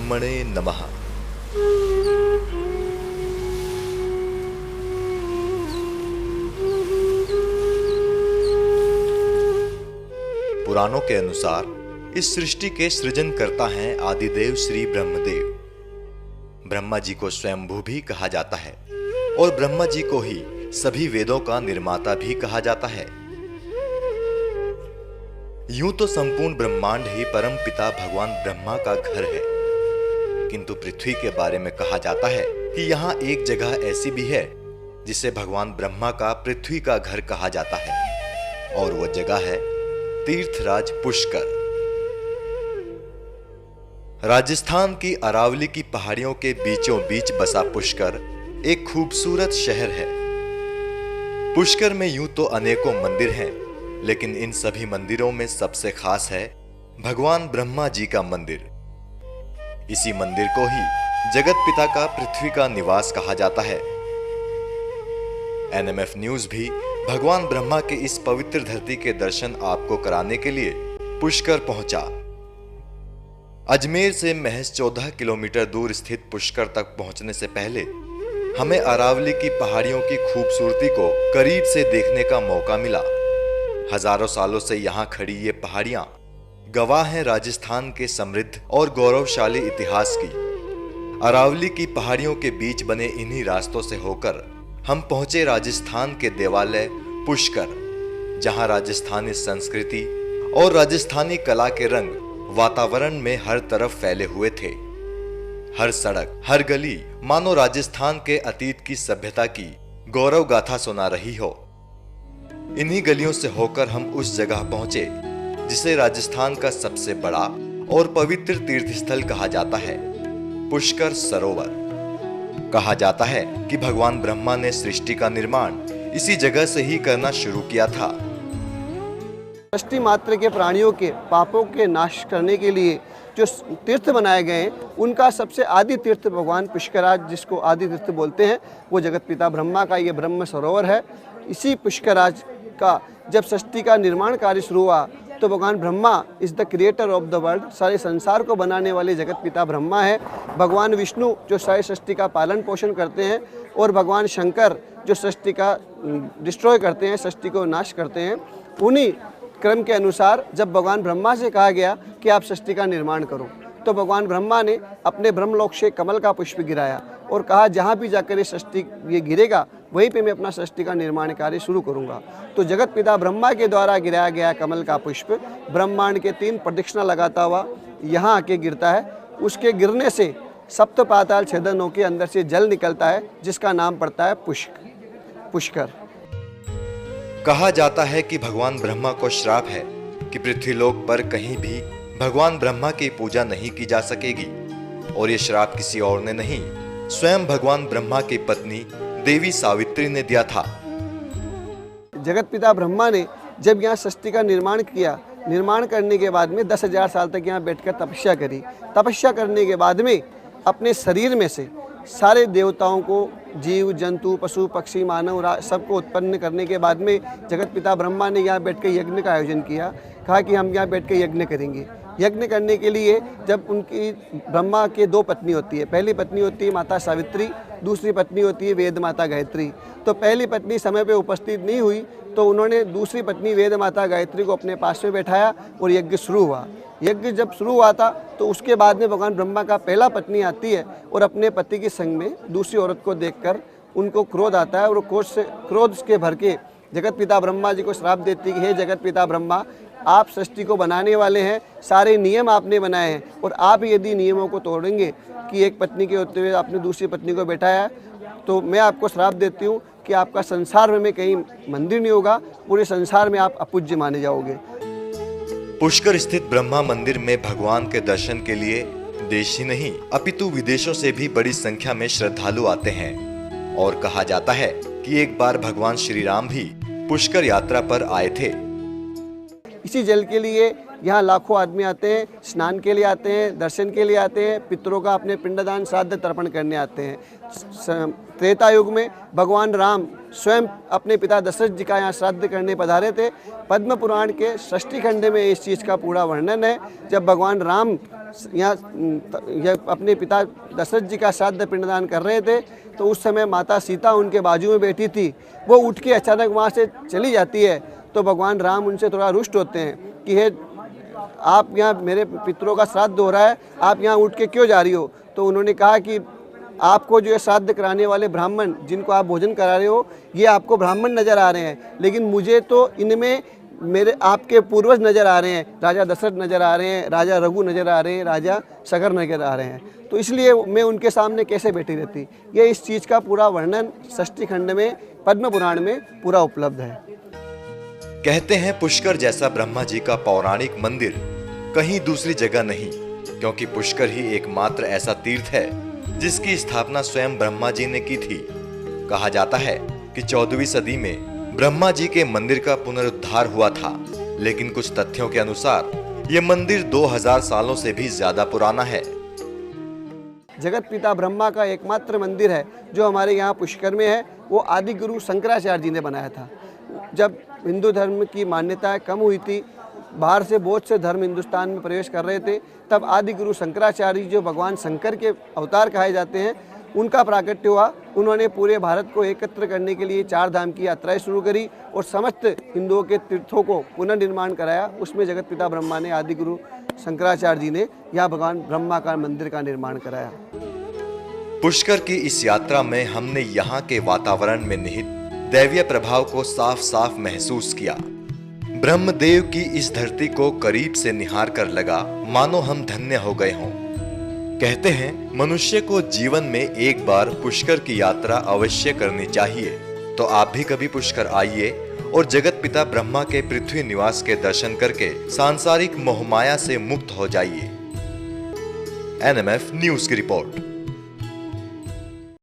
ब्रह्मणे नमः। पुराणों के अनुसार इस सृष्टि के सृजनकर्ता हैं आदिदेव श्री ब्रह्मदेव। ब्रह्मा जी को स्वयंभू भी कहा जाता है और ब्रह्मा जी को ही सभी वेदों का निर्माता भी कहा जाता है। यूं तो संपूर्ण ब्रह्मांड ही परम पिता भगवान ब्रह्मा का घर है, किंतु पृथ्वी के बारे में कहा जाता है कि यहाँ एक जगह ऐसी भी है जिसे भगवान ब्रह्मा का पृथ्वी का घर कहा जाता है, और वह जगह है तीर्थराज पुष्कर। राजस्थान की अरावली की पहाड़ियों के बीचों बीच बसा पुष्कर एक खूबसूरत शहर है। पुष्कर में यूं तो अनेकों मंदिर हैं, लेकिन इन सभी मंदिरों में सबसे खास है भगवान ब्रह्मा जी का मंदिर। इसी मंदिर को ही जगत पिता का पृथ्वी का निवास कहा जाता है। एनएमएफ न्यूज भी भगवान ब्रह्मा के इस पवित्र धरती के दर्शन आपको कराने के लिए पुष्कर पहुंचा। अजमेर से महज 14 किलोमीटर दूर स्थित पुष्कर तक पहुंचने से पहले हमें अरावली की पहाड़ियों की खूबसूरती को करीब से देखने का मौका मिला। हजारों सालों से यहाँ खड़ी ये पहाड़ियां गवाह हैं राजस्थान के समृद्ध और गौरवशाली इतिहास की। अरावली की पहाड़ियों के बीच बने इन्हीं रास्तों से होकर हम पहुंचे राजस्थान के देवालय पुष्कर, जहां राजस्थानी संस्कृति और राजस्थानी कला के रंग वातावरण में हर तरफ फैले हुए थे। हर सड़क, हर गली मानो राजस्थान के अतीत की सभ्यता की गौरव गाथा सुना रही हो। इन्हीं गलियों से होकर हम उस जगह पहुंचे जिसे राजस्थान का सबसे बड़ा और पवित्र तीर्थस्थल कहा जाता है, पुष्कर सरोवर। कहा जाता है कि भगवान ब्रह्मा ने सृष्टि का निर्माण इसी जगह से ही करना शुरू किया था। सृष्टि मात्र के प्राणियों के पापों के नाश करने के लिए जो तीर्थ बनाए गए हैं, उनका सबसे आदि तीर्थ भगवान पुष्कराज, जिसको आदि तीर्थ बोलते हैं, वो जगत पिता ब्रह्मा का ये ब्रह्म सरोवर है। इसी पुष्कराज का जब सृष्टि का निर्माण कार्य शुरू हुआ तो भगवान Brahma is the creator of the world, सारे संसार को बनाने वाले जगत पिता ब्रह्मा है। भगवान विष्णु जो सारी सृष्टि का पालन पोषण करते हैं, और भगवान शंकर जो सृष्टि का डिस्ट्रॉय करते हैं, सृष्टि को नाश करते हैं। उन्हीं क्रम के अनुसार जब भगवान ब्रह्मा से कहा गया कि आप सृष्टि का निर्माण करो, तो भगवान ब्रह्मा ने अपने ब्रह्मलोक से कमल का पुष्प गिराया और कहा जहाँ भी जाकर ये सृष्टि ये गिरेगा वहीं पे मैं अपना सृष्टि का निर्माण कार्य शुरू करूँगा। तो जगत पिता ब्रह्मा के द्वारा गिराया गया कमल का पुष्प ब्रह्मांड के 3 प्रदक्षिणा लगाता हुआ यहाँ आके गिरता है। उसके गिरने से सप्त पाताल छेदन होकर अंदर से जल निकलता है, जिसका नाम पड़ता है पुष्कर। कहा जाता है कि भगवान ब्रह्मा को श्राप है कि पृथ्वीलोक पर कहीं भी भगवान ब्रह्मा की पूजा नहीं की जा सकेगी, और ये श्राप किसी और ने नहीं, स्वयं भगवान ब्रह्मा की पत्नी देवी सावित्री ने दिया था। जगत पिता ब्रह्मा ने जब यहाँ सृष्टि का निर्माण किया, निर्माण करने के बाद में 10,000 साल तक यहाँ बैठकर तपस्या करी। तपस्या करने के बाद में अपने शरीर में से सारे देवताओं को, जीव जंतु पशु पक्षी मानव सबको उत्पन्न करने के बाद में जगत पिता ब्रह्मा ने यहाँ बैठ कर यज्ञ का आयोजन किया। कहा कि हम यहाँ बैठ कर यज्ञ करेंगे। यज्ञ करने के लिए जब उनकी ब्रह्मा के 2 पत्नी होती है, पहली पत्नी होती है माता सावित्री, दूसरी पत्नी होती है वेद माता गायत्री। तो पहली पत्नी समय पे उपस्थित नहीं हुई, तो उन्होंने दूसरी पत्नी वेद माता गायत्री को अपने पास में बैठाया और यज्ञ शुरू हुआ। यज्ञ जब शुरू हुआ था तो उसके बाद में भगवान ब्रह्मा का पहला पत्नी आती है और अपने पति के संग में दूसरी औरत को देखकर उनको क्रोध आता है, और क्रोध के भर के जगत पिता ब्रह्मा जी को श्राप देती है कि हे जगत पिता ब्रह्मा, आप सृष्टि को बनाने वाले हैं, सारे नियम आपने बनाए हैं, और आप यदि नियमों को तोड़ेंगे कि एक पत्नी के होते हुए आपने दूसरी पत्नी को बैठाया, तो मैं आपको श्राप देती हूँ कि आपका संसार में कहीं मंदिर नहीं होगा, पूरे संसार में आप अपूज्य माने जाओगे। पुष्कर स्थित ब्रह्मा मंदिर में भगवान के दर्शन के लिए देश ही नहीं अपितु विदेशों से भी बड़ी संख्या में श्रद्धालु आते हैं, और कहा जाता है कि एक बार भगवान श्री राम भी पुष्कर यात्रा पर आए थे। इसी जल के लिए यहाँ लाखों आदमी आते हैं, स्नान के लिए आते हैं, दर्शन के लिए आते हैं, पितरों का अपने पिंडदान श्राद्ध तर्पण करने आते हैं। त्रेता युग में भगवान राम स्वयं अपने पिता दशरथ जी का यहाँ श्राद्ध करने पधारे थे। पद्म पुराण के षष्ठी खंड में इस चीज़ का पूरा वर्णन है। जब भगवान राम यहाँ अपने पिता दशरथ जी का श्राद्ध पिंडदान कर रहे थे, तो उस समय माता सीता उनके बाजू में बैठी थी। वो उठ के अचानक वहाँ से चली जाती है, तो भगवान राम उनसे थोड़ा रुष्ट होते हैं कि हे, आप यहाँ मेरे पितरों का श्राद्ध हो रहा है, आप यहाँ उठ के क्यों जा रही हो। तो उन्होंने कहा कि आपको जो है श्राद्ध कराने वाले ब्राह्मण जिनको आप भोजन करा रहे हो, ये आपको ब्राह्मण नज़र आ रहे हैं, लेकिन मुझे तो इनमें मेरे आपके पूर्वज नज़र आ रहे हैं। राजा दशरथ नज़र आ रहे हैं, राजा रघु नज़र आ रहे हैं, राजा सगर नज़र आ रहे हैं, तो इसलिए मैं उनके सामने कैसे बैठी रहती। ये इस चीज़ का पूरा वर्णन षष्ठी खंड में पद्म पुराण में पूरा उपलब्ध है। कहते हैं पुष्कर जैसा ब्रह्मा जी का पौराणिक मंदिर कहीं दूसरी जगह नहीं, क्योंकि पुष्कर ही एकमात्र ऐसा तीर्थ है जिसकी स्थापना स्वयं ब्रह्मा जी ने की थी। कहा जाता है कि 14वीं सदी में ब्रह्मा जी के मंदिर का पुनरुद्धार हुआ था, लेकिन कुछ तथ्यों के अनुसार यह मंदिर 2000 सालों से भी ज्यादा पुराना है। जगत पिता ब्रह्मा का एकमात्र मंदिर है जो हमारे यहाँ पुष्कर में है, वो आदि गुरु शंकराचार्य जी ने बनाया था। जब हिंदू धर्म की मान्यताएं कम हुई थी, बाहर से बहुत से धर्म हिंदुस्तान में प्रवेश कर रहे थे, तब आदि गुरु शंकराचार्य जो भगवान शंकर के अवतार कहे जाते हैं, उनका प्राकट्य हुआ। उन्होंने पूरे भारत को एकत्र करने के लिए 4 धाम की यात्राएं शुरू करी और समस्त हिंदुओं के तीर्थों को पुनर्निर्माण कराया। उसमें जगत पिता ब्रह्मा ने, आदि गुरु शंकराचार्य जी ने यहाँ भगवान ब्रह्मा का मंदिर का निर्माण कराया। पुष्कर की इस यात्रा में हमने यहाँ के वातावरण में निहित दैवीय प्रभाव को साफ साफ महसूस किया। ब्रह्मदेव की इस धरती को करीब से निहार कर लगा मानो हम धन्य हो गए हों। कहते हैं मनुष्य को जीवन में एक बार पुष्कर की यात्रा अवश्य करनी चाहिए। तो आप भी कभी पुष्कर आइए और जगत पिता ब्रह्मा के पृथ्वी निवास के दर्शन करके सांसारिक मोहमाया से मुक्त हो जाइए। NMF न्यूज की रिपोर्ट।